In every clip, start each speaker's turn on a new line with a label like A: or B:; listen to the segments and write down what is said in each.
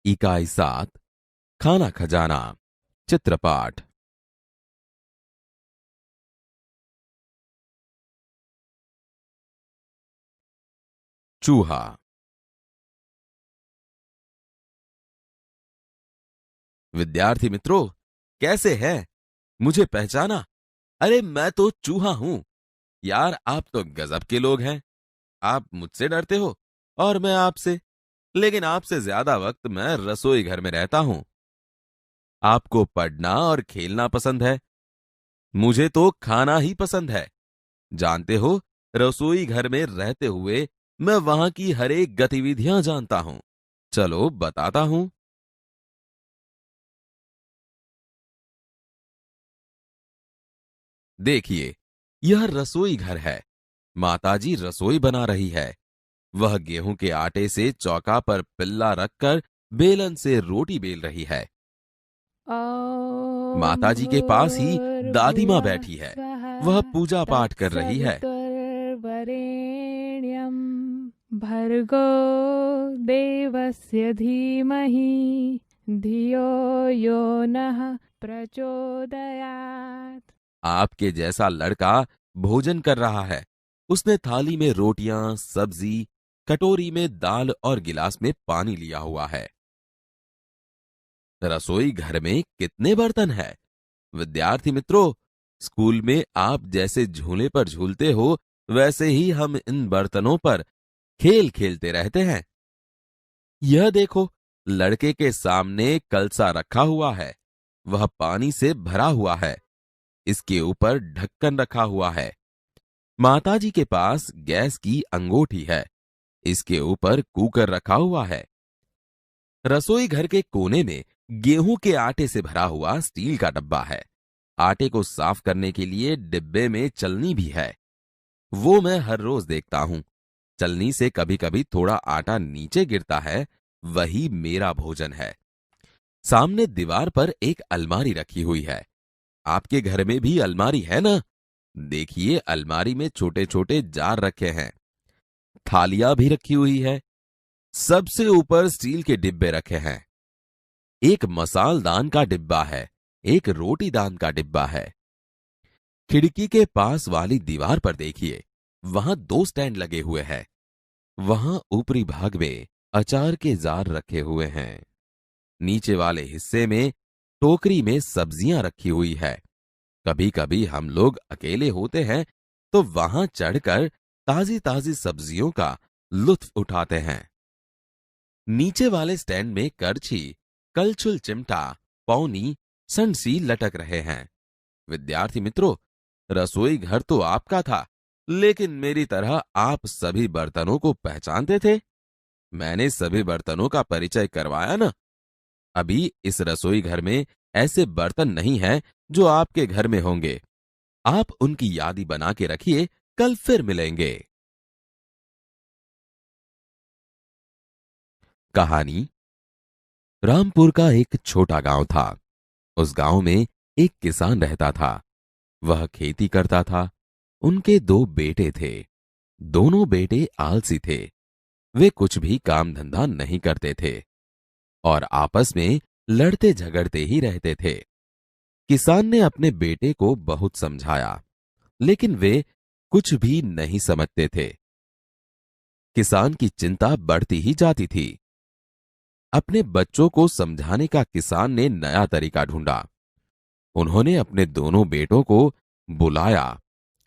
A: इकाई 7 खाना खजाना चित्रपाठ। चूहा। विद्यार्थी मित्रों, कैसे हैं? मुझे पहचाना? अरे मैं तो चूहा हूं। यार आप तो गजब के लोग हैं। आप मुझसे डरते हो और मैं आपसे। लेकिन आपसे ज्यादा वक्त मैं रसोई घर में रहता हूं। आपको पढ़ना और खेलना पसंद है, मुझे तो खाना ही पसंद है। जानते हो, रसोई घर में रहते हुए मैं वहां की हर एक गतिविधियां जानता हूं। चलो बताता हूं। देखिए, यह रसोई घर है। माताजी रसोई बना रही है। वह गेहूं के आटे से चौका पर पिल्ला रखकर बेलन से रोटी बेल रही है।
B: ॐ
A: माताजी के पास ही दादी माँ
B: भूर्भुवः
A: बैठी है।
B: स्वः
A: वह पूजा पाठ कर रही है।
B: तत्सवितुर्वरेण्यं भर्गो देवस्य धीमहि धियो यो नः प्रचोदयात्।
A: आपके जैसा लड़का भोजन कर रहा है। उसने थाली में रोटियां, सब्जी, कटोरी में दाल और गिलास में पानी लिया हुआ है। रसोई घर में कितने बर्तन हैं? विद्यार्थी मित्रों, स्कूल में आप जैसे झूले पर झूलते हो, वैसे ही हम इन बर्तनों पर खेल खेलते रहते हैं। यह देखो, लड़के के सामने कलसा रखा हुआ है। वह पानी से भरा हुआ है। इसके ऊपर ढक्कन रखा हुआ है। माताजी के पास गैस की अंगूठी है। इसके ऊपर कुकर रखा हुआ है। रसोई घर के कोने में गेहूं के आटे से भरा हुआ स्टील का डब्बा है। आटे को साफ करने के लिए डिब्बे में चलनी भी है। वो मैं हर रोज देखता हूं। चलनी से कभी कभी थोड़ा आटा नीचे गिरता है। वही मेरा भोजन है। सामने दीवार पर एक अलमारी रखी हुई है। आपके घर में भी अलमारी है ना? देखिए, अलमारी में छोटे छोटे जार रखे हैं। थालियां भी रखी हुई है। सबसे ऊपर स्टील के डिब्बे रखे हैं। एक मसालदान का डिब्बा है। एक रोटीदान का डिब्बा है। खिड़की के पास वाली दीवार पर देखिए, वहां दो स्टैंड लगे हुए हैं। वहां ऊपरी भाग में अचार के जार रखे हुए हैं। नीचे वाले हिस्से में टोकरी में सब्जियां रखी हुई है। कभी कभी हम लोग अकेले होते हैं तो वहां चढ़कर ताजी ताजी सब्जियों का लुत्फ उठाते हैं। नीचे वाले स्टैंड में करछी, कलछुल चिमटा, पौनी, संडसी लटक रहे हैं। विद्यार्थी मित्रों, रसोई घर तो आपका था, लेकिन मेरी तरह आप सभी बर्तनों को पहचानते थे? मैंने सभी बर्तनों का परिचय करवाया ना? अभी इस रसोई घर में ऐसे बर्तन नहीं हैं जो आपके घर में होंगे। आप उनकी यादी बना के रखिए, कल फिर मिलेंगे। कहानी। रामपुर का एक छोटा गांव था। उस गांव में एक किसान रहता था। वह खेती करता था। उनके दो बेटे थे। दोनों बेटे आलसी थे। वे कुछ भी काम धंधा नहीं करते थे और आपस में लड़ते झगड़ते ही रहते थे। किसान ने अपने बेटे को बहुत समझाया, लेकिन वे कुछ भी नहीं समझते थे। किसान की चिंता बढ़ती ही जाती थी। अपने बच्चों को समझाने का किसान ने नया तरीका ढूंढा। उन्होंने अपने दोनों बेटों को बुलाया।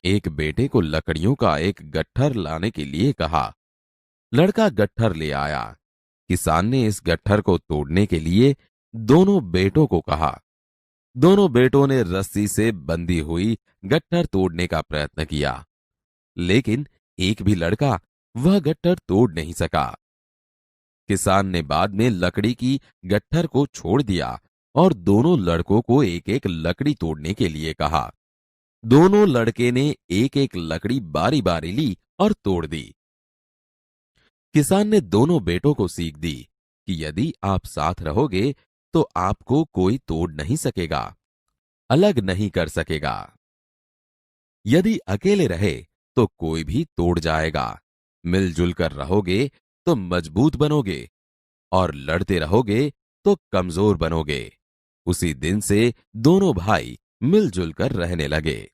A: एक बेटे को लकड़ियों का एक गट्ठर लाने के लिए कहा। लड़का गट्ठर ले आया। किसान ने इस गट्ठर को तोड़ने के लिए दोनों बेटों को कहा। दोनों बेटों ने रस्सी से बंधी हुई गट्ठर तोड़ने का प्रयत्न किया, लेकिन एक भी लड़का वह गट्ठर तोड़ नहीं सका। किसान ने बाद में लकड़ी की गट्ठर को छोड़ दिया और दोनों लड़कों को एक एक लकड़ी तोड़ने के लिए कहा। दोनों लड़के ने एक एक लकड़ी बारी बारी ली और तोड़ दी। किसान ने दोनों बेटों को सीख दी कि यदि आप साथ रहोगे तो आपको कोई तोड़ नहीं सकेगा, अलग नहीं कर सकेगा। यदि अकेले रहे तो कोई भी तोड़ जाएगा। मिलजुल कर रहोगे तो मजबूत बनोगे। और लड़ते रहोगे तो कमजोर बनोगे। उसी दिन से दोनों भाई मिलजुल कर रहने लगे।